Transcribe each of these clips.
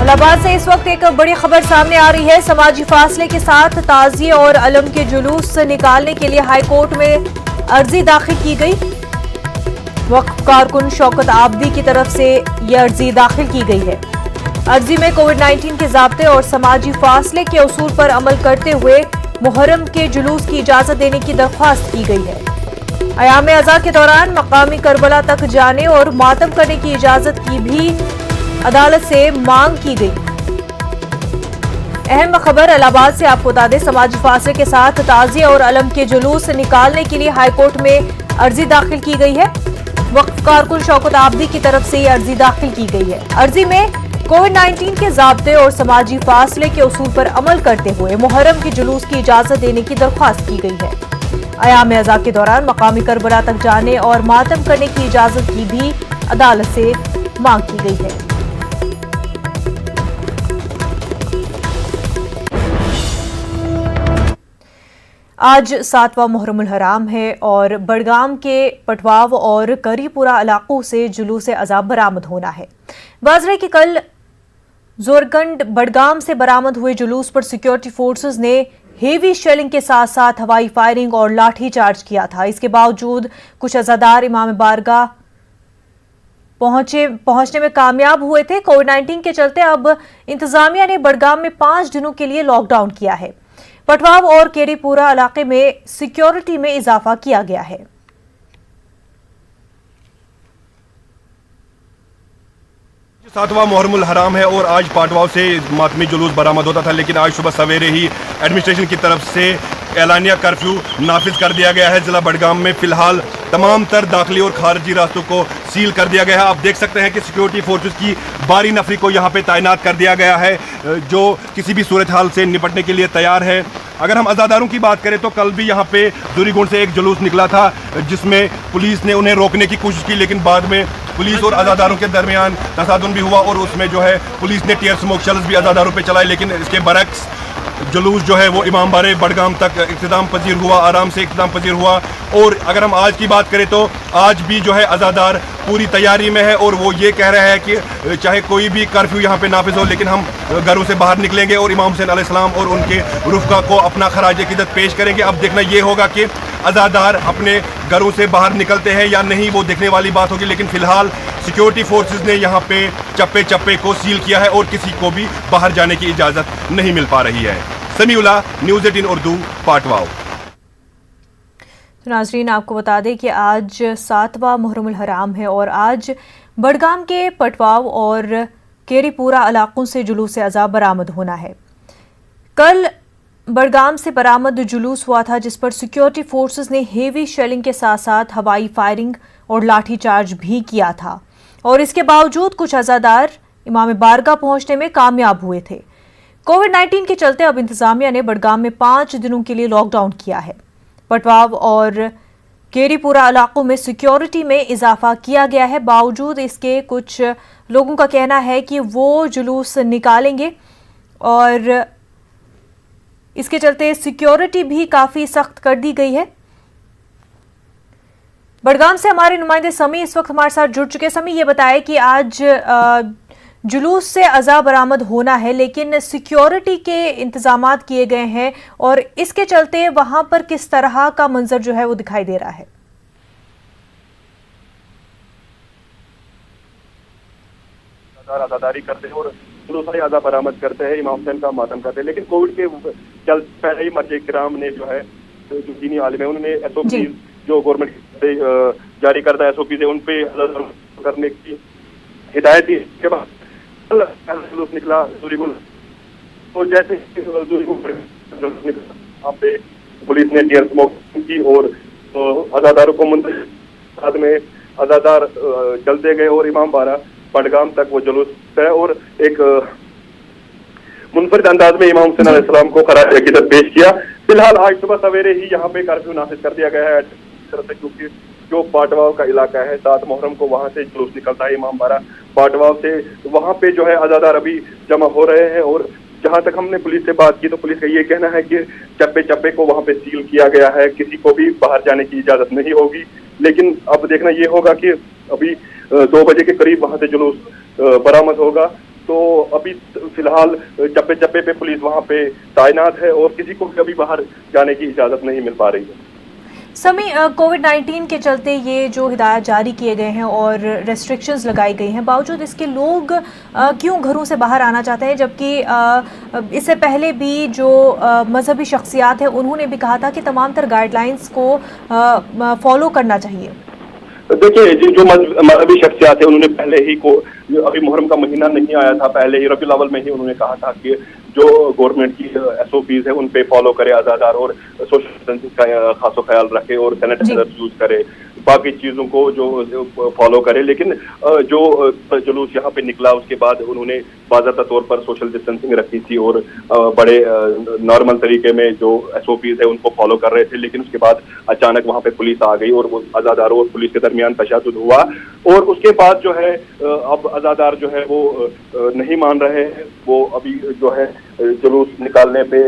इलाहाबाद से इस वक्त एक बड़ी खबर सामने आ रही है। समाजी फासले के साथ ताजिए और अलम के जुलूस निकालने के लिए हाईकोर्ट में अर्जी दाखिल की गई। वक्फ कारकुन शौकत आबदी की तरफ से यह अर्जी दाखिल की गई है। अर्जी में कोविड-19 के ज़ाब्ते और समाजी फासले के उसूल पर अमल करते हुए मुहर्रम के जुलूस की इजाजत देने की दरख्वास्त की गई है। अयाम अज़ा के दौरान मकामी करबला तक जाने और मातम करने की इजाजत की भी अदालत से मांग की गई। अहम खबर इलाहाबाद से आपको बता दें, समाजी फासले के साथ ताजिए और अलम के जुलूस निकालने के लिए हाईकोर्ट में अर्जी दाखिल की गई है। वक्फ कारकुन शौकत आबदी की तरफ से ये अर्जी दाखिल की गई है। अर्जी में कोविड-19 के ज़ाब्ते और समाजी फासले के उसूल पर अमल करते हुए मुहर्रम के जुलूस की इजाजत देने की दरख्वास्त की गई है। अयाम अज़ा के दौरान मकामी करबला तक जाने और मातम करने की इजाजत की भी अदालत से मांग की गई है। आज 7वां मुहर्रमुल हराम है और बड़गाम के पटवाव और करीपुरा इलाकों से जुलूस अज़ा बरामद होना है। वाज़ह है कि कल जोरगंड बड़गाम से बरामद हुए जुलूस पर सिक्योरिटी फोर्सेस ने हेवी शेलिंग के साथ साथ हवाई फायरिंग और लाठी चार्ज किया था। इसके बावजूद कुछ अज़ादार इमाम बारगाह पहुंचने में कामयाब हुए थे। कोविड-19 के चलते अब इंतजामिया ने बड़गाम में 5 दिनों के लिए लॉकडाउन किया है। पटवाव और केरीपुरा इलाके में सिक्योरिटी में इजाफा किया गया है। 7वां मुहर्रमुल हराम है और आज पाटवाव से मातमी जुलूस बरामद होता था, लेकिन आज सुबह सवेरे ही एडमिनिस्ट्रेशन की तरफ से एलानिया कर्फ्यू नाफिज कर दिया गया है। जिला बड़गाम में फिलहाल तमाम तर दाखिली और खारजी रास्तों को सील कर दिया गया है। आप देख सकते हैं कि सिक्योरिटी फोर्सेस की बारी नफरी को यहाँ पे तैनात कर दिया गया है, जो किसी भी सूरत हाल से निपटने के लिए तैयार है। अगर हम अज़ादारों की बात करें तो कल भी यहाँ पे दूरीगुंड से एक जुलूस निकला था, जिसमें पुलिस ने उन्हें रोकने की कोशिश की, लेकिन बाद में पुलिस और अज़ादारों के दरमियान तसादुम भी हुआ और उसमें जो है पुलिस ने टीयर स्मोक शेल्स भी अज़ादारों पे चलाए, लेकिन इसके बरक्स जुलूस जो है वो इमाम बारे बड़गाम तक इख्तिताम पजीर हुआ, आराम से इख्तिताम पजीर हुआ। और अगर हम आज की बात करें तो आज भी जो है अज़ादार पूरी तैयारी में है और वो ये कह रहे हैं कि चाहे कोई भी कर्फ्यू यहाँ पे नाफिज हो, लेकिन हम घरों से बाहर निकलेंगे और इमाम हुसैन अलैहिस्सलाम और उनके रुफ़का को अपना खराज अक़ीदत पेश करेंगे। अब देखना ये होगा कि अज़ादार अपने घरों से बाहर निकलते हैं या नहीं, वो देखने वाली बात होगी। लेकिन फिलहाल सिक्योरिटी फोर्सेस ने यहाँ पे चप्पे चप्पे को सील किया है और किसी को भी बाहर जाने की इजाज़त नहीं मिल पा रही है। समीउल्ला, न्यूज़ 18 उर्दू, पाटवाव। तो नाज़रीन, आपको बता दें कि आज 7वां मुहर्रमुल हराम है और आज बड़गाम के पटवाव और केरीपुरा इलाकों से जुलूस अज़ा बरामद होना है। कल बड़गाम से बरामद जुलूस हुआ था, जिस पर सिक्योरिटी फोर्सेस ने हेवी शेलिंग के साथ साथ हवाई फायरिंग और लाठी चार्ज भी किया था और इसके बावजूद कुछ अज़ादार इमाम बारगाह पहुंचने में कामयाब हुए थे। कोविड-19 के चलते अब इंतजामिया ने बड़गाम में 5 दिनों के लिए लॉकडाउन किया है। पटवाव और केरीपुरा इलाकों में सिक्योरिटी में इजाफा किया गया है। बावजूद इसके कुछ लोगों का कहना है कि वो जुलूस निकालेंगे और इसके चलते सिक्योरिटी भी काफ़ी सख्त कर दी गई है। बड़गाम से हमारे नुमाइंदे समी इस वक्त हमारे साथ जुड़ चुके हैं। समी, ये बताएं कि आज जुलूस से अज़ा बरामद होना है, लेकिन सिक्योरिटी के इंतजामात किए गए हैं और इसके चलते वहां पर किस तरह का मंजर जो है वो दिखाई दे रहा है? अज़ादारी करते हैं और जुलूस अज़ा बरामद करते हैं, इमाम हुसैन का मातम करते हैं, लेकिन कोविड के चल पहले ही मर्जे किराम ने जो है जो दीनी आलिम है उन्होंने SOP जो गवर्नमेंट से जारी करता है SOP से उन पे करने की हिदायत दी। इसके बाद जुलूस निकला दूरीगुंड, तो जैसे जुलूस निकला वहाँ पे पुलिस ने टीयर स्मोक की और अज़ादारों को बाद में अज़ादार चलते गए और इमाम बारा बड़गाम तक वो जुलूस है और एक मुनफरिद अंदाज में इमाम हुसैन अलैहिस्सलाम को खराज अक़ीदत पेश किया। फिलहाल आज सुबह सवेरे ही यहाँ पे कर्फ्यू नाफिज कर दिया गया है, क्योंकि जो पाटवाव का इलाका है 7 मुहर्रम को वहाँ से जुलूस निकलता है इमाम बारा पाटवाव से, वहाँ पे जो है अज़ादार अभी जमा हो रहे हैं। और जहाँ तक हमने पुलिस से बात की तो पुलिस का ये कहना है कि चप्पे चप्पे को वहाँ पे सील किया गया है, किसी को भी बाहर जाने की इजाज़त नहीं होगी। लेकिन अब देखना ये होगा कि अभी 2 बजे के करीब वहाँ से जुलूस बरामद होगा, तो अभी फिलहाल चप्पे चप्पे पे पुलिस वहां पे तैनात है और किसी को भी अभी बाहर जाने की इजाजत नहीं मिल पा रही है। समी, कोविड-19 के चलते ये जो हिदायत जारी किए गए हैं और रेस्ट्रिक्शंस लगाई गई हैं, बावजूद इसके लोग क्यों घरों से बाहर आना चाहते हैं, जबकि इससे पहले भी जो मजहबी शख्सियात हैं उन्होंने भी कहा था कि तमाम तर गाइडलाइंस को फॉलो करना चाहिए। देखिए, जो मजहबी शख्सियात है उन्होंने पहले ही अभी मुहर्रम का महीना नहीं आया था, पहले ही रबीउल अव्वल में ही उन्होंने कहा था कि जो गवर्नमेंट की SOPs है उन पे फॉलो करे आज़ादार और सोशल डिस्टेंसिंग का खासो ख्याल रखे और सैनिटाइजर यूज करे, बाकी चीज़ों को जो फॉलो करे। लेकिन जो जुलूस यहाँ पे निकला उसके बाद उन्होंने बाज़ाब्ता तौर पर सोशल डिस्टेंसिंग रखी थी और बड़े नॉर्मल तरीके में जो SOPs है उनको फॉलो कर रहे थे। लेकिन उसके बाद अचानक वहाँ पे पुलिस आ गई और वो आज़ादारों और पुलिस के दरमियान तशद्दुद हुआ और उसके बाद जो है अब आज़ादार जो है वो नहीं मान रहे हैं। वो अभी जो है जुलूस निकालने पे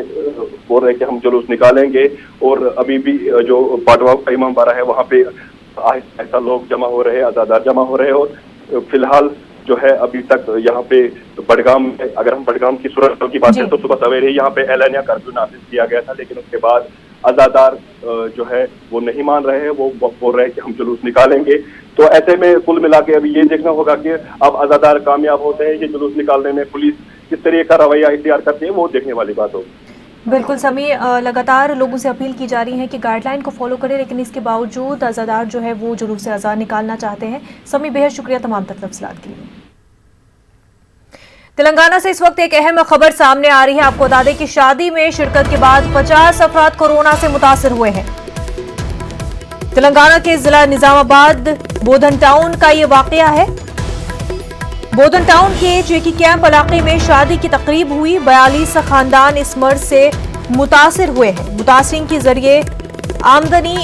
बोल रहे हैं कि हम जुलूस निकालेंगे और अभी भी जो पाटवा का इमाम बाड़ा है वहाँ पे ऐसा लोग जमा हो रहे हैं, आज़ादार जमा हो रहे हैं। और फिलहाल जो है अभी तक यहाँ पे बडगाम में, अगर हम बडगाम की सूरत की बात करें तो सुबह सवेरे ही यहाँ पे एलानिया कर्फ्यू नाफिज किया गया था, लेकिन उसके बाद आज़ादार जो है वो नहीं मान रहे हैं, वो बोल रहे हैं कि हम जुलूस निकालेंगे। तो ऐसे में कुल मिला के अभी ये देखना होगा कि अब आज़ादार कामयाब होते हैं ये जुलूस निकालने में, पुलिस किस तरह का रवैया इख्तियार करती है वो देखने वाली बात होगी। बिल्कुल समी, लगातार लोगों से अपील की जा रही है कि गाइडलाइन को फॉलो करें, लेकिन इसके बावजूद आज़ादार जो है वो जुलूस से आज़ाद निकालना चाहते हैं। समी, बेहद शुक्रिया तमाम तफसीलात के लिए। तेलंगाना से इस वक्त एक अहम खबर सामने आ रही है। आपको बता दें कि शादी में शिरकत के बाद 50 अफराद कोरोना से मुतासिर हुए हैं। तेलंगाना के जिला निजामाबाद बोधन टाउन का ये वाकया है। बोधन टाउन के जेकी कैंप इलाके में शादी की तकरीब हुई। 42 खानदान इस मर्ज से मुतासिर हुए हैं। मुतासिरीन के जरिए आमदनी,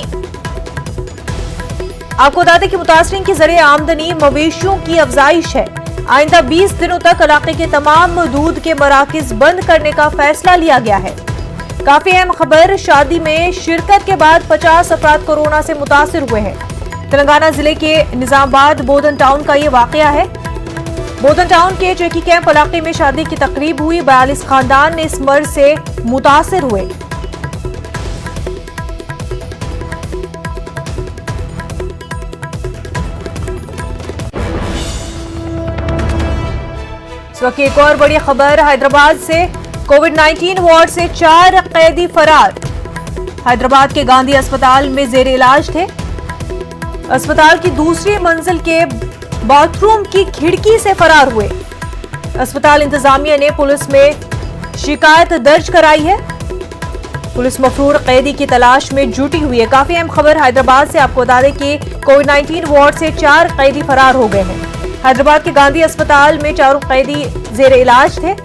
आपको बता दें कि मुतासिरीन के जरिए आमदनी मवेशियों की अफजाइश है। आइंदा 20 दिनों तक इलाके के तमाम दूध के मराकिज बंद करने का फैसला लिया गया है। काफी अहम खबर, शादी में शिरकत के बाद 50 अफराद कोरोना से मुतासिर हुए हैं। तेलंगाना जिले के निजामाबाद बोधन टाउन का ये वाकया है। बोधन टाउन के जेकी कैंप इलाके में शादी की तकरीब हुई। 42 खानदान इस मर्ज से मुतासिर हुए। इस वक्त एक और बड़ी खबर हैदराबाद से। कोविड-19 वार्ड से 4 कैदी फरार। हैदराबाद के गांधी अस्पताल में जेर इलाज थे। अस्पताल की दूसरी मंजिल के बाथरूम की खिड़की से फरार हुए। अस्पताल इंतजामिया ने पुलिस में शिकायत दर्ज कराई है। पुलिस मफरूर कैदी की तलाश में जुटी हुई है। काफी अहम खबर हैदराबाद से। आपको बता दें कि कोविड-19 वार्ड से 4 कैदी फरार हो गए हैं। हैदराबाद के गांधी अस्पताल में 4 कैदी जेर इलाज थे।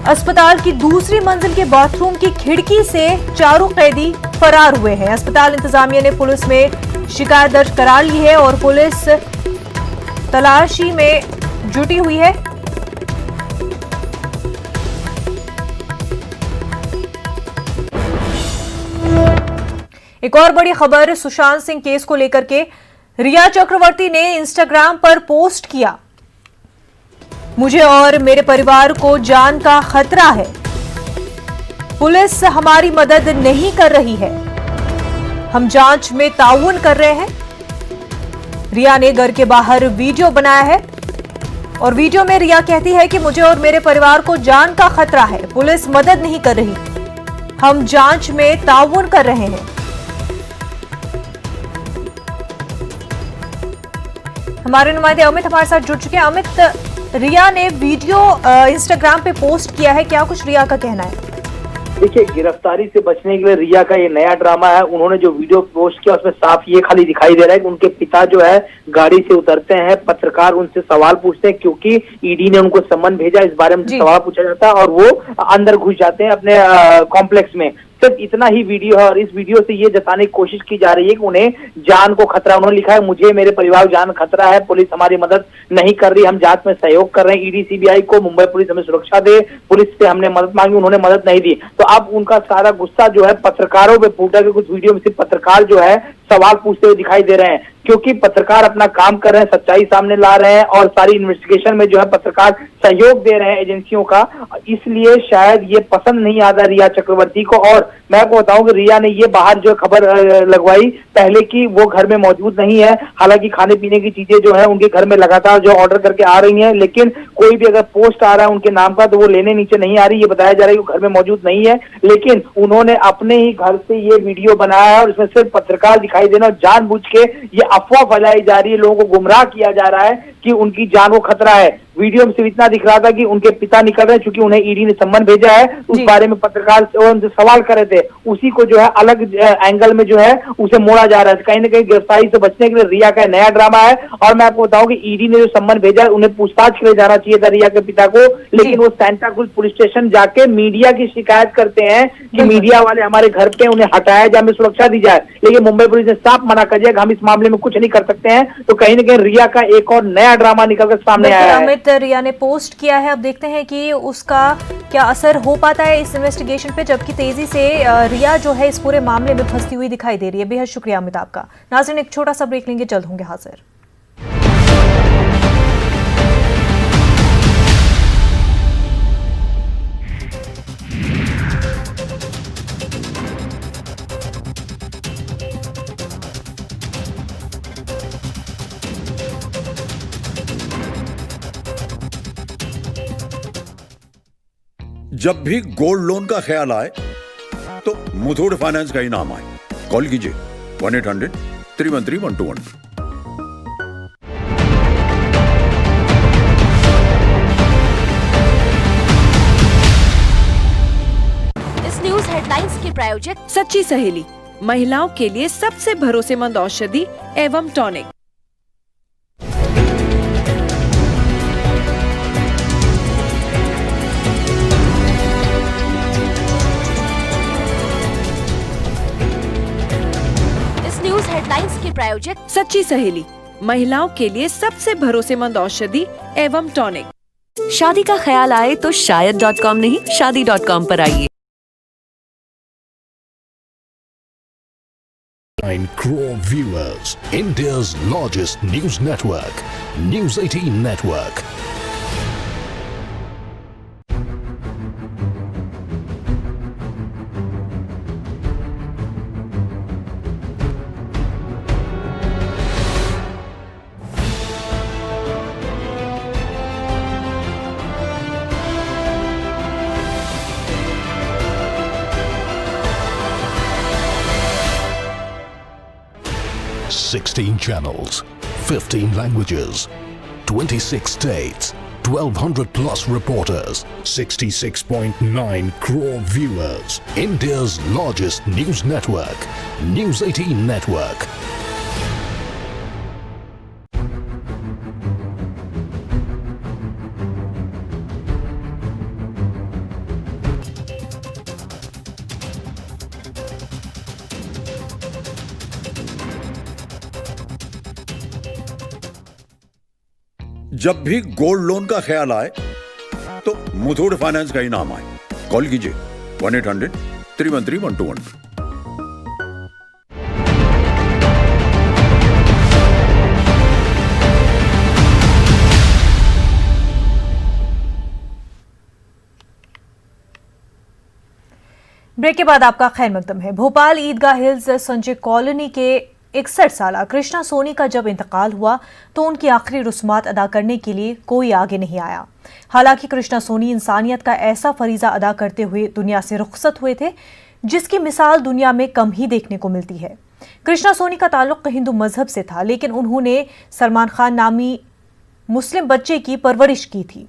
अस्पताल की दूसरी मंजिल के बाथरूम की खिड़की से 4 कैदी फरार हुए हैं। अस्पताल इंतजामिया ने पुलिस में शिकायत दर्ज करा ली है और पुलिस तलाशी में जुटी हुई है। एक और बड़ी खबर सुशांत सिंह केस को लेकर के। रिया चक्रवर्ती ने इंस्टाग्राम पर पोस्ट किया, मुझे और मेरे परिवार को जान का खतरा है, पुलिस हमारी मदद नहीं कर रही है, हम जांच में ताउन कर रहे हैं। रिया ने घर के बाहर वीडियो बनाया है और वीडियो में रिया कहती है कि मुझे और मेरे परिवार को जान का खतरा है, पुलिस मदद नहीं कर रही, हम जांच में ताउन कर रहे हैं। हमारे नुमाइंदे अमित हमारे साथ जुड़ चुके हैं। अमित, रिया ने वीडियो इंस्टाग्राम पे पोस्ट किया है, क्या कुछ रिया का कहना है? देखिए, गिरफ्तारी से बचने के लिए रिया का ये नया ड्रामा है। उन्होंने जो वीडियो पोस्ट किया उसमें साफ ये खाली दिखाई दे रहा है कि उनके पिता जो है गाड़ी से उतरते हैं, पत्रकार उनसे सवाल पूछते हैं क्योंकि ईडी ने उनको सम्मन भेजा, इस बारे में सवाल पूछा जाता है और वो अंदर घुस जाते हैं अपने कॉम्प्लेक्स में। सिर्फ इतना ही वीडियो है और इस वीडियो से ये जताने की कोशिश की जा रही है कि उन्हें जान को खतरा। उन्होंने लिखा है, मुझे मेरे परिवार को जान खतरा है, पुलिस हमारी मदद नहीं कर रही, हम जांच में सहयोग कर रहे हैं, ईडी सीबीआई को, मुंबई पुलिस हमें सुरक्षा दे, पुलिस से हमने मदद मांगी, उन्होंने मदद नहीं दी। तो अब उनका सारा गुस्सा जो है पत्रकारों पे फूटा कि कुछ वीडियो में सिर्फ पत्रकार जो है सवाल पूछते हुए दिखाई दे रहे हैं क्योंकि पत्रकार अपना काम कर रहे हैं, सच्चाई सामने ला रहे हैं और सारी इन्वेस्टिगेशन में जो है पत्रकार सहयोग दे रहे हैं एजेंसियों का, इसलिए शायद ये पसंद नहीं आता रिया चक्रवर्ती को। और मैं आपको बताऊं कि रिया ने ये बाहर जो खबर लगवाई पहले की वो घर में मौजूद नहीं है, हालांकि खाने पीने की चीजें जो है उनके घर में लगातार जो ऑर्डर करके आ रही हैं, लेकिन कोई भी अगर पोस्ट आ रहा है उनके नाम का तो वो लेने नीचे नहीं आ रही। ये बताया जा रहा है कि वो घर में मौजूद नहीं है, लेकिन उन्होंने अपने ही घर से ये वीडियो बनाया है और इसमें सिर्फ पत्रकार दिखाई देना और जानबूझ के ये अफवाह फैलाई जा रही है, लोगों को गुमराह किया जा रहा है कि उनकी जान को खतरा है। वीडियो में सिर्फ इतना दिख रहा था कि उनके पिता निकल रहे हैं, चूंकि उन्हें ईडी ने सम्मन भेजा है, उस बारे में पत्रकार उनसे सवाल कर रहे थे, उसी को जो है अलग एंगल में जो है उसे मोड़ा जा रहा है। कहीं ना कहीं गिरफ्तारी से बचने के लिए रिया का नया ड्रामा है। और मैं आपको बताऊं कि ईडी ने जो सम्मन भेजा है उन्हें पूछताछ के लिए जाना चाहिए था रिया के पिता को, लेकिन वो सांता क्रूज पुलिस स्टेशन जाके मीडिया की शिकायत करते हैं कि मीडिया वाले हमारे घर पे, उन्हें हटाया जाए, हमें सुरक्षा दी जाए, लेकिन मुंबई पुलिस ने साफ मना कर दिया कि हम इस मामले में कुछ नहीं कर सकते हैं। तो कहीं ना कहीं रिया का एक और नया ड्रामा निकलकर सामने आया है। अमित, रिया ने पोस्ट किया है, अब देखते हैं कि उसका क्या असर हो पाता है इस इन्वेस्टिगेशन पे, जबकि तेजी से रिया जो है इस पूरे मामले में फंसती हुई दिखाई दे रही है। बेहद शुक्रिया अमित आपका। नाज़रीन, एक छोटा सा ब्रेक लेंगे, जल्द होंगे हाजिर। जब भी गोल्ड लोन का ख्याल आए तो मुथूट फाइनेंस का ही नाम आए। कॉल कीजिए 1-800-313-1212। इस न्यूज हेडलाइंस के प्रायोजक सच्ची सहेली, महिलाओं के लिए सबसे भरोसेमंद औषधि एवं टॉनिक। हेडलाइंस के प्रायोजक सच्ची सहेली, महिलाओं के लिए सबसे भरोसेमंद औषधि एवं टॉनिक। शादी का ख्याल आए तो शायद.com नहीं, शादी.com पर आइए। 9 crore viewers, India's largest news network, News 18 Network. Sixteen channels, 15 languages, 26 states, 1,200 plus reporters, 66.9 crore viewers. India's largest news network, News 18 Network. जब भी गोल्ड लोन का ख्याल आए तो मुथूट फाइनेंस का ही नाम आए। कॉल कीजिए 1-800-313-1212। ब्रेक के बाद आपका खैर मकदम है। भोपाल ईदगाह हिल्स संजय कॉलोनी के 61 साला कृष्णा सोनी का जब इंतकाल हुआ तो उनकी आखिरी रस्मात अदा करने के लिए कोई आगे नहीं आया। हालांकि कृष्णा सोनी इंसानियत का ऐसा फरीजा अदा करते हुए दुनिया से रुखसत हुए थे जिसकी मिसाल दुनिया में कम ही देखने को मिलती है। कृष्णा सोनी का ताल्लुक हिंदू मजहब से था, लेकिन उन्होंने सलमान खान नामी मुस्लिम बच्चे की परवरिश की थी।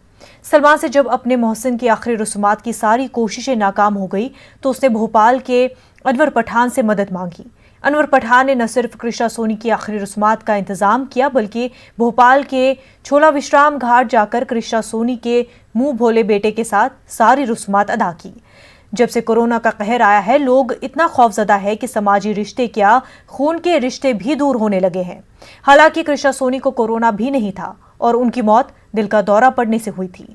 सलमान से जब अपने मोहसिन की आखिरी रस्मात की सारी कोशिशें नाकाम हो गई तो उसने भोपाल के अनवर पठान से मदद मांगी। अनवर पठान ने न सिर्फ कृष्णा सोनी की आखिरी रस्मात का इंतजाम किया बल्कि भोपाल के छोला विश्राम घाट जाकर कृष्णा सोनी के मुंह भोले बेटे के साथ सारी रस्मात अदा की। जब से कोरोना का कहर आया है, लोग इतना खौफजदा है कि समाजी रिश्ते क्या खून के रिश्ते भी दूर होने लगे हैं। हालांकि कृष्णा सोनी को कोरोना भी नहीं था और उनकी मौत दिल का दौरा पड़ने से हुई थी।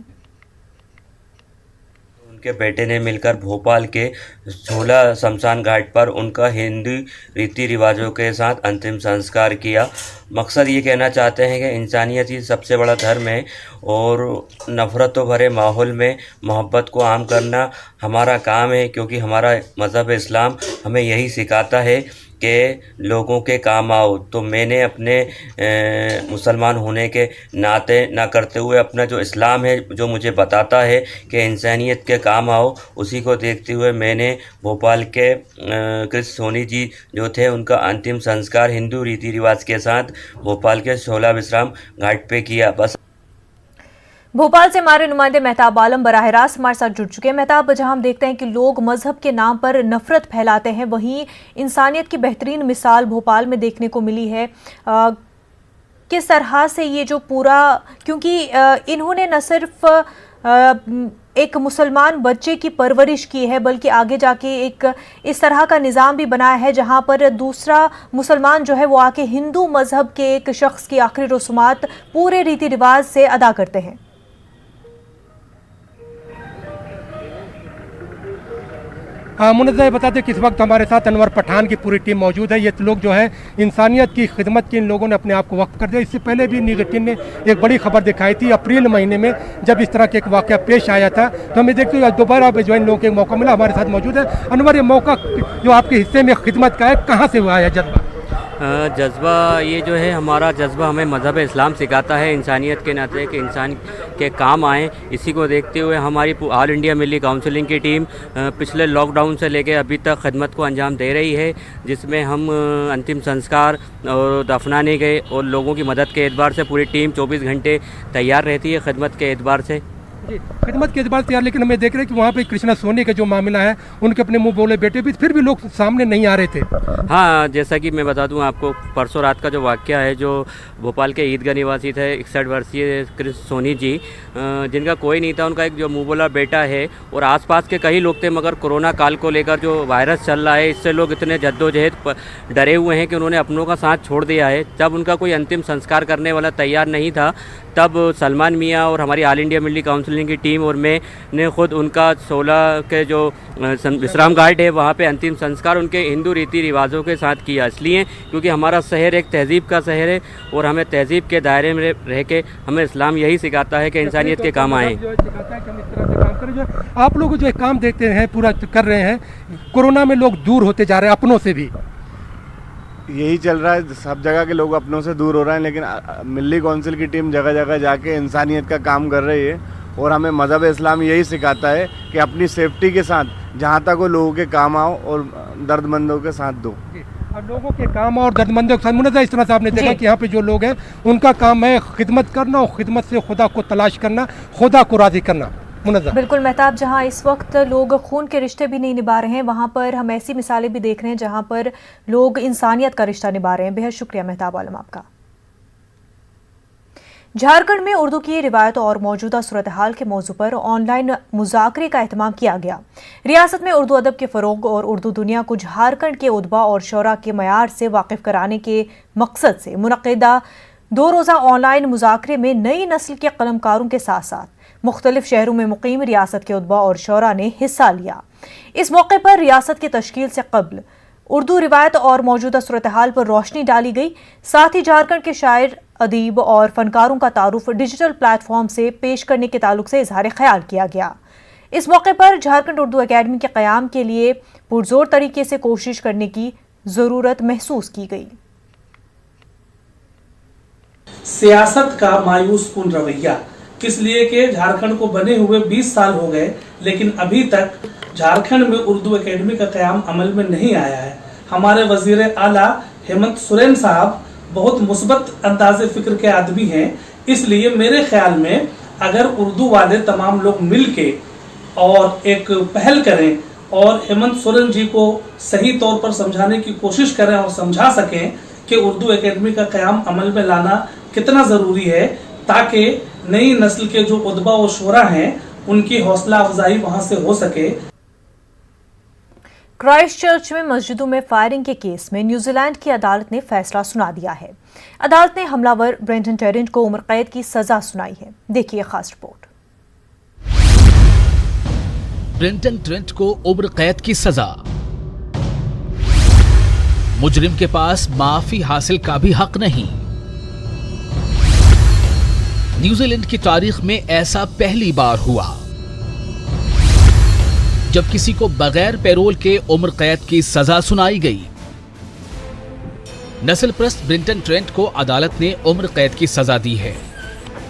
उनके बेटे ने मिलकर भोपाल के झोला शमशान घाट पर उनका हिंदू रीति रिवाजों के साथ अंतिम संस्कार किया। मकसद ये कहना चाहते हैं कि इंसानियत ही सबसे बड़ा धर्म है और नफ़रतों भरे माहौल में मोहब्बत को आम करना हमारा काम है, क्योंकि हमारा मज़हब इस्लाम हमें यही सिखाता है कि लोगों के काम आओ। तो मैंने अपने मुसलमान होने के नाते ना करते हुए अपना जो इस्लाम है जो मुझे बताता है कि इंसानियत के काम आओ, उसी को देखते हुए मैंने भोपाल के कृष्ण सोनी जी जो थे उनका अंतिम संस्कार हिंदू रीति रिवाज के साथ भोपाल के शोला विश्राम घाट पे किया। बस भोपाल से हमारे नुमाइंदे मेहताब आलम बराह रास्त हमारे साथ जुड़ चुके हैं। मेहताब, जहां हम देखते हैं कि लोग मजहब के नाम पर नफरत फैलाते हैं, वहीं इंसानियत की बेहतरीन मिसाल भोपाल में देखने को मिली है। किस तरह से ये जो पूरा, क्योंकि इन्होंने न सिर्फ एक मुसलमान बच्चे की परवरिश की है, बल्कि आगे जाके एक इस तरह का निज़ाम भी बनाया है जहां पर दूसरा मुसलमान जो है वो आके हिंदू मजहब के एक शख्स की आखिरी रसूमात पूरे रीति रिवाज से अदा करते हैं। मुनज़्ज़ा बता दें कि इस वक्त हमारे साथ अनवर पठान की पूरी टीम मौजूद है। ये लोग जो है इंसानियत की खिदमत की इन लोगों ने अपने आप को वक्फ कर दिया। इससे पहले भी न्यूज़ 18 ने एक बड़ी खबर दिखाई थी अप्रैल महीने में, जब इस तरह का एक वाक़या पेश आया था। तो हमें देखते हुए दोबारा जो इन लोगों को मौका मिला, हमारे साथ मौजूद है अनवर। ये मौका जो आपके हिस्से में खिदमत का है, कहाँ से हुआ है जज्बा? जज्बा ये जो है हमारा जज्बा हमें मज़हब इस्लाम सिखाता है इंसानियत के नाते कि इंसान के काम आए। इसी को देखते हुए हमारी ऑल इंडिया मिली काउंसिलिंग की टीम पिछले लॉकडाउन से लेकर अभी तक खिदमत को अंजाम दे रही है, जिसमें हम अंतिम संस्कार और दफनाने गए और लोगों की मदद के एतबार से पूरी टीम 24 घंटे तैयार रहती है खिदमत के एतबार से। जी, खिदमत के एतबार से यार, लेकिन हमें देख रहे हैं कि वहाँ पे कृष्णा सोनी का जो मामला है, उनके अपने मुंह बोले बेटे भी फिर भी लोग सामने नहीं आ रहे थे। हाँ, जैसा कि मैं बता दूं आपको, परसों रात का जो वाक़या है, जो भोपाल के ईदगाह निवासी थे 61 वर्षीय कृष्ण सोनी जी, जिनका कोई नहीं था, उनका एक जो मुँह बोला बेटा है और आसपास के कई लोग थे, मगर कोरोना काल को लेकर जो वायरस चल रहा है, इससे लोग इतने जद्दोजहद डरे हुए हैं कि उन्होंने अपनों का साथ छोड़ दिया है। जब उनका कोई अंतिम संस्कार करने वाला तैयार नहीं था, तब सलमान मियाँ और हमारी ऑल इंडिया मिली काउंसिलिंग की टीम और मैं ने खुद उनका 16 के जो विश्राम घाट है वहाँ पे अंतिम संस्कार उनके हिंदू रीति रिवाजों के साथ किया। इसलिए क्योंकि हमारा शहर एक तहज़ीब का शहर है और हमें तहज़ीब के दायरे में रह के हमें इस्लाम यही सिखाता है कि इंसानियत के काम आएँ। आप लोग जो काम देखते हैं पूरा कर रहे हैं, कोरोना में लोग दूर होते जा रहे हैं अपनों से भी, यही चल रहा है। सब जगह के लोग अपनों से दूर हो रहे हैं, लेकिन मिली काउंसिल की टीम जगह जगह जाके इंसानियत का काम कर रही है और हमें मज़हब इस्लाम यही सिखाता है कि अपनी सेफ्टी के साथ जहाँ तक वो लोगों के काम आओ और दर्दमंदों के साथ दो। और लोगों के काम और दर्दमंदों के साथ मुनज़्ज़ा इस तरह से आपने देखा कि यहाँ पे जो लोग हैं उनका काम है खिदमत करना और खिदमत से खुदा को तलाश करना, खुदा को राज़ी करना। बिल्कुल मेहताब, जहां इस वक्त लोग खून के रिश्ते भी नहीं निभा रहे हैं, वहां पर हम ऐसी मिसालें भी देख रहे हैं जहां पर लोग इंसानियत का रिश्ता निभा रहे हैं। बेहद शुक्रिया मेहताब आलम आपका। झारखंड में उर्दू की रिवायत और मौजूदा सूरत हाल के मौजू पर ऑनलाइन मुज़ाकरे का एहतमाम किया गया। रियासत में उर्दू अदब के फ़रोग और उर्दू दुनिया को झारखंड के उदबा और शोरा के मयार से वाकिफ कराने के मकसद से मुनक़िदा 2 रोज़ा ऑनलाइन मुज़ाकरे में नई नस्ल के कलमकारों के साथ साथ मुख्तलिफ शहरों में मुकीम रियासत के उदबा और शोरा ने हिस्सा लिया। इस मौके पर रियासत की तश्कील से कब्ल उर्दू रिवायत और मौजूदा सूरत हाल पर रोशनी डाली गई। साथ ही झारखंड के शायर, अदीब और फनकारों का तारुफ डिजिटल प्लेटफॉर्म से पेश करने के ताल्लुक से इजहार ख्याल किया गया। इस मौके पर झारखंड उर्दू अकेडमी के क़याम के लिए पुरजोर तरीके से कोशिश करने की ज़रूरत महसूस की गई। सियासत का मायूस कुन रवैया, इसलिए कि झारखंड को बने हुए 20 साल हो गए, लेकिन अभी तक झारखंड में उर्दू एकेडमी का क़याम अमल में नहीं आया है। हमारे वजीर आला हेमंत सोरेन साहब बहुत मुस्बत अंदाज़े फ़िक्र के आदमी हैं, इसलिए मेरे ख्याल में अगर उर्दू वाले तमाम लोग मिल के और एक पहल करें और हेमंत सोरेन जी को सही तौर पर समझाने की कोशिश करें और समझा सकें कि उर्दू एकेडमी का क़याम अमल में लाना कितना ज़रूरी है, ताकि नई नस्ल के जो उदबा और शोरा हैं उनकी हौसला अफजाई वहां से हो सके। क्राइस्टचर्च में मस्जिदों में फायरिंग के केस में न्यूजीलैंड की अदालत ने फैसला सुना दिया है। अदालत ने हमलावर ब्रेंटन टेरेंट को उम्र कैद की सजा सुनाई है। देखिए खास रिपोर्ट। ब्रेंटन ट्रेंट को उम्र कैद की सजा। मुजरिम के पास माफी हासिल का भी हक नहीं। न्यूजीलैंड की तारीख में ऐसा पहली बार हुआ जब किसी को बगैर पैरोल के उम्र कैद की सजा सुनाई गई। नस्लप्रस्त ब्रेंटन ट्रेंट को अदालत ने उम्र कैद की सजा दी है।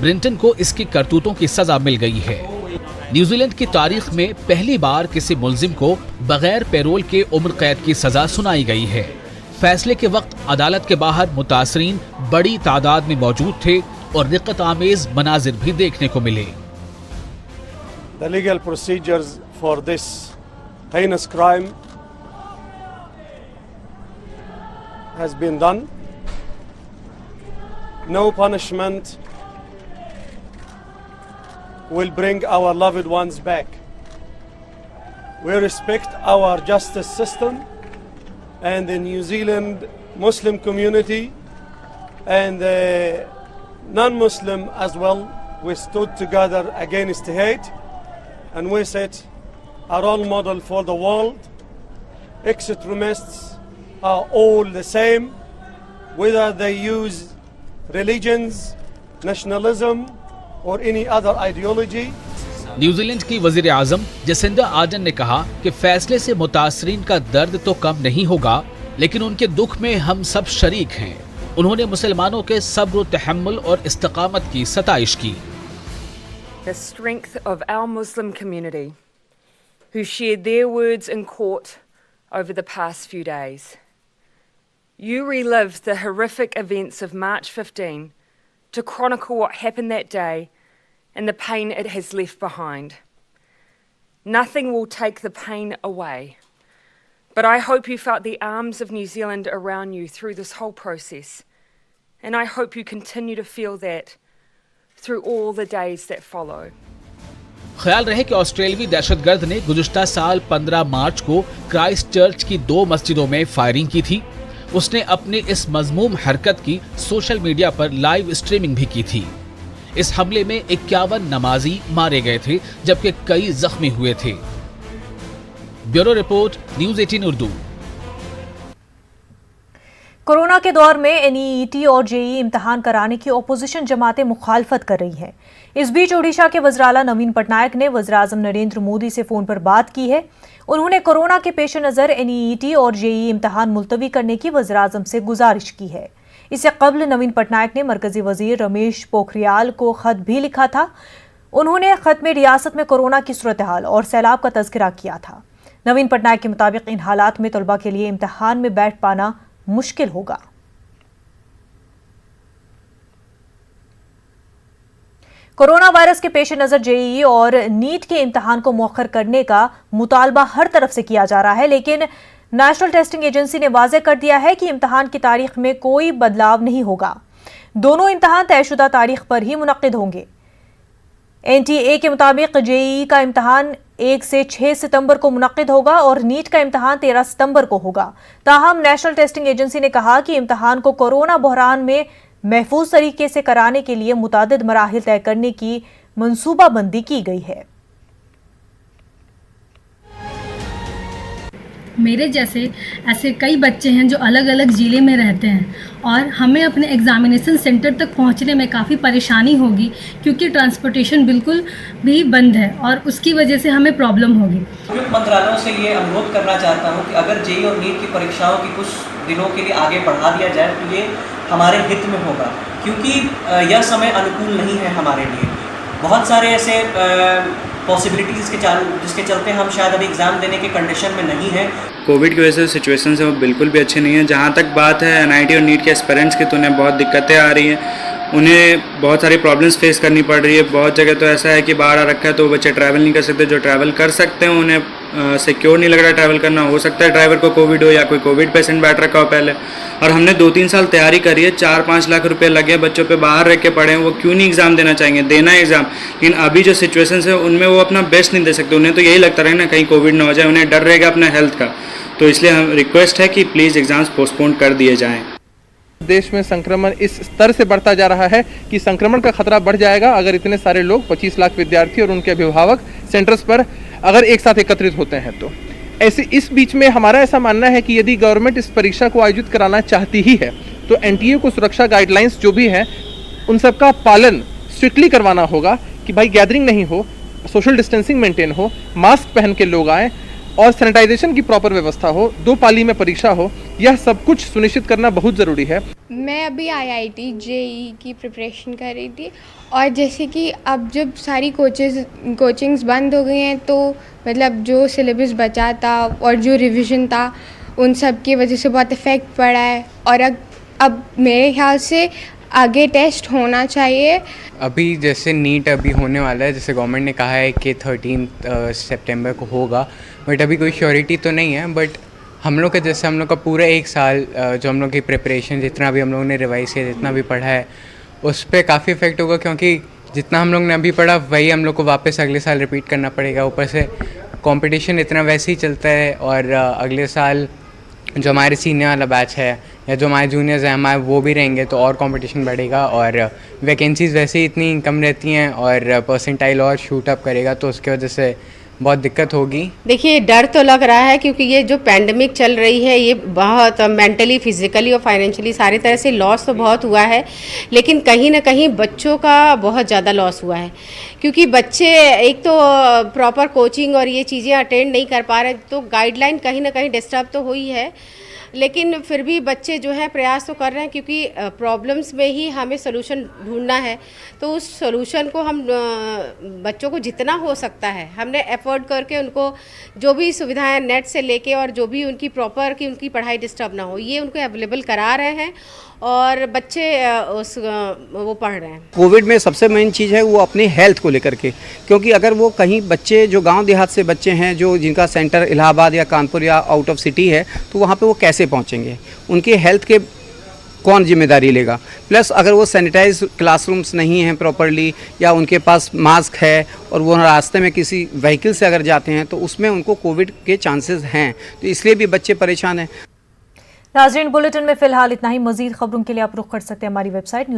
ब्रेंटन को इसकी करतूतों की सजा मिल गई है। न्यूजीलैंड की तारीख में पहली बार किसी मुल्जिम को बगैर पैरोल के उम्र कैद की सजा सुनाई गई है। फैसले के वक्त अदालत के बाहर मुतासरीन बड़ी तादाद में मौजूद थे और दिक्कत आमेज मनाजिर भी देखने को मिले। The legal procedures for this heinous crime has been done. No punishment will bring our loved ones back. We respect our justice system and the New Zealand Muslim community and the non-Muslim as well. We stood together against hate and we set a role model for the world. Extremists are all the same, whether they use religions, nationalism or any other ideology. New Zealand की वजीर आजम Jacinda Ardern ने कहा कि फैसले से मुतासरीन का दर्द तो कम नहीं होगा, लेकिन उनके दुख में हम सब शरीक हैं। उन्होंने मुसलमानों के सब्र, तहम्मुल और इस्तकामत की सताइश की। The strength of our Muslim community who shared their words in court over the past few days. You relived the horrific events of March 15 to chronicle what happened that day and the pain it has left behind. Nothing will take the pain away, but I hope you felt the arms of New Zealand around you through this whole process, and I hope you continue to feel that through all the days that follow. ख्याल रहे कि ऑस्ट्रेलियावी दहशतगर्द ने गुज़िश्ता साल 15 मार्च को Christ church की 2 मस्जिदों में firing की थी। उसने अपनी इस मज़मूम हरकत की सोशल मीडिया पर लाइव स्ट्रीमिंग भी की थी। इस हमले में 51 नमाजी मारे गए थे जबकि कई जख्मी हुए थे। Bureau report, news 18 Urdu. Corona के दौर में एनईईटी और जेईई इम्तिहान कराने की ओपोजिशन जमातें मुखालफत कर रही हैं। इस बीच ओडिशा के वज़ीर-ए-आला नवीन पटनायक ने वज़ीर-ए-आज़म नरेंद्र मोदी से फ़ोन पर बात की है। उन्होंने कोरोना के पेश नज़र एनईईटी और जेईई इम्तिहान मुलतवी करने की वज़ीर-ए-आज़म से गुजारिश की है। इससे कबल नवीन पटनायक ने मरकजी वज़ीर रमेश पोखरियाल को ख़त भी लिखा था। उन्होंने ख़त में रियासत में कोरोना की सूरत हाल और सैलाब का तज़किरा किया था। नवीन पटनायक के मुताबिक इन हालात में तलबा के लिए इम्तिहान में बैठ पाना मुश्किल होगा। कोरोना वायरस के पेश नज़र जेईई और नीट के इम्तिहान को मौखर करने का मुतालबा हर तरफ से किया जा रहा है, लेकिन नेशनल टेस्टिंग एजेंसी ने वाज़ेह कर दिया है कि इम्तिहान की तारीख में कोई बदलाव नहीं होगा। दोनों इम्तिहान तयशुदा तारीख पर ही मुनक्किद होंगे। एनटीए के मुताबिक जेईई का इम्तिहान 1 से 6 सितंबर को मुनक्किद होगा और नीट का इम्तिहान 13 सितंबर को होगा। ताहम नेशनल टेस्टिंग एजेंसी ने कहा कि इम्तिहान को कोरोना बहरान में महफूज तरीके से कराने के लिए मुतादिद मराहिल तय करने की मंसूबाबंदी की गई है। मेरे जैसे ऐसे कई बच्चे हैं जो अलग अलग ज़िले में रहते हैं और हमें अपने एग्ज़ामिनेशन सेंटर तक पहुंचने में काफ़ी परेशानी होगी क्योंकि ट्रांसपोर्टेशन बिल्कुल भी बंद है और उसकी वजह से हमें प्रॉब्लम होगी। मंत्रालयों से ये अनुरोध करना चाहता हूँ कि अगर जेईई और नीट की परीक्षाओं की कुछ दिनों के लिए आगे बढ़ा दिया जाए तो ये हमारे हित में होगा, क्योंकि यह समय अनुकूल नहीं है हमारे लिए। बहुत सारे ऐसे पॉसिबिलिटीज़ जिसके चलते हम शायद अभी एग्ज़ाम देने के कंडीशन में नहीं है। कोविड की वजह से सिचुएशन है वो बिल्कुल भी अच्छी नहीं है। जहाँ तक बात है एनआईटी और नीट के एस्पिरेंट्स की, तो उन्हें बहुत दिक्कतें आ रही हैं, उन्हें बहुत सारी प्रॉब्लम्स फेस करनी पड़ रही है। बहुत जगह तो ऐसा है कि बाहर आ रखा है तो बच्चे ट्रैवल नहीं कर सकते, जो ट्रैवल कर सकते हैं उन्हें सिक्योर नहीं लग रहा ट्रैवल करना। हो सकता है ड्राइवर को कोविड हो या कोई कोविड पेशेंट बैठ रखा हो पहले। और हमने 2-3 साल तैयारी करी है, 4-5 लाख रुपए लगे बच्चों पे, बाहर रह के पढ़े हैं, वो क्यों नहीं एग्ज़ाम देना चाहेंगे? देना है एग्ज़ाम, लेकिन अभी जो सिचुएशन है उनमें वो अपना बेस्ट नहीं दे सकते। उन्हें तो यही लगता रहे ना कहीं कोविड ना हो जाए, उन्हें डर रहेगा अपना हेल्थ का। तो इसलिए हम रिक्वेस्ट है कि प्लीज़ एग्ज़ाम्स पोस्टपोन कर दिए जाएँ। देश में संक्रमण इस स्तर से बढ़ता जा रहा है कि संक्रमण का खतरा बढ़ जाएगा अगर इतने सारे लोग 25 लाख विद्यार्थी और उनके अभिभावक सेंटर्स पर अगर एक साथ एकत्रित होते हैं तो ऐसे इस बीच में हमारा ऐसा मानना है कि यदि गवर्नमेंट इस परीक्षा को आयोजित कराना चाहती ही है तो एनटीए को सुरक्षा गाइडलाइंस जो भी हैं उन सबका पालन स्ट्रिक्टली करवाना होगा कि भाई गैदरिंग नहीं हो, सोशल डिस्टेंसिंग मेंटेन हो, मास्क पहन के लोग आएँ और सैनिटाइजेशन की प्रॉपर व्यवस्था हो, 2 पाली में परीक्षा हो, यह सब कुछ सुनिश्चित करना बहुत ज़रूरी है। मैं अभी आईआईटी जेईई की प्रिपरेशन कर रही थी और जैसे कि अब जब सारी कोचिंग्स बंद हो गई हैं तो मतलब जो सिलेबस बचा था और जो रिवीजन था उन सब की वजह से बहुत इफ़ेक्ट पड़ा है और अब मेरे ख्याल से आगे टेस्ट होना चाहिए। अभी जैसे नीट अभी होने वाला है, जैसे गवर्नमेंट ने कहा है कि 13 सितंबर को होगा, बट अभी कोई श्योरिटी तो नहीं है। बट हम लोग का जैसे हम लोग का पूरा 1 साल जो हम लोग की प्रिपरेशन जितना भी हम लोगों ने रिवाइज किया, जितना भी पढ़ा है, उस पर काफ़ी इफेक्ट होगा क्योंकि जितना हम लोग ने अभी पढ़ा वही हम लोग को वापस अगले साल रिपीट करना पड़ेगा। ऊपर से कंपटीशन इतना वैसे ही चलता है और अगले साल जो हमारे सीनियर वाला बैच है या जो हमारे जूनियर्स हैं हमारे वो भी रहेंगे तो और कंपटीशन बढ़ेगा और वैकेंसीज़ वैसे ही इतनी कम रहती हैं और परसेंटाइल और शूट अप करेगा तो उसकी वजह से बहुत दिक्कत होगी। देखिए डर तो लग रहा है क्योंकि ये जो पैंडमिक चल रही है ये बहुत मेंटली, फिजिकली और फाइनेंशियली सारी तरह से लॉस तो बहुत हुआ है, लेकिन कहीं ना कहीं बच्चों का बहुत ज़्यादा लॉस हुआ है क्योंकि बच्चे एक तो प्रॉपर कोचिंग और ये चीज़ें अटेंड नहीं कर पा रहे, तो गाइडलाइन कहीं ना कहीं डिस्टर्ब तो हुई है, लेकिन फिर भी बच्चे जो है प्रयास तो कर रहे हैं क्योंकि प्रॉब्लम्स में ही हमें सोल्यूशन ढूंढना है। तो उस सोल्यूशन को हम बच्चों को जितना हो सकता है हमने एफर्ट करके उनको जो भी सुविधाएं नेट से लेके और जो भी उनकी प्रॉपर कि उनकी पढ़ाई डिस्टर्ब ना हो ये उनको अवेलेबल करा रहे हैं और बच्चे वो पढ़ रहे हैं। कोविड में सबसे मेन चीज़ है वो अपने हेल्थ को लेकर के, क्योंकि अगर वो कहीं बच्चे जो गांव देहात से बच्चे हैं जो जिनका सेंटर इलाहाबाद या कानपुर या आउट ऑफ सिटी है तो वहाँ पे वो कैसे पहुँचेंगे, उनके हेल्थ के कौन जिम्मेदारी लेगा। प्लस अगर वो सैनिटाइज क्लासरूम्स नहीं हैं प्रॉपरली या उनके पास मास्क है और वो रास्ते में किसी व्हीकल से अगर जाते हैं तो उसमें उनको कोविड के चांसेस हैं, तो इसलिए भी बच्चे परेशान हैं। नाज़रीन, बुलेटिन में फिलहाल इतना ही। मजीद खबरों के लिए आप रुख कर सकते हैं हमारी वेबसाइट न्यूज़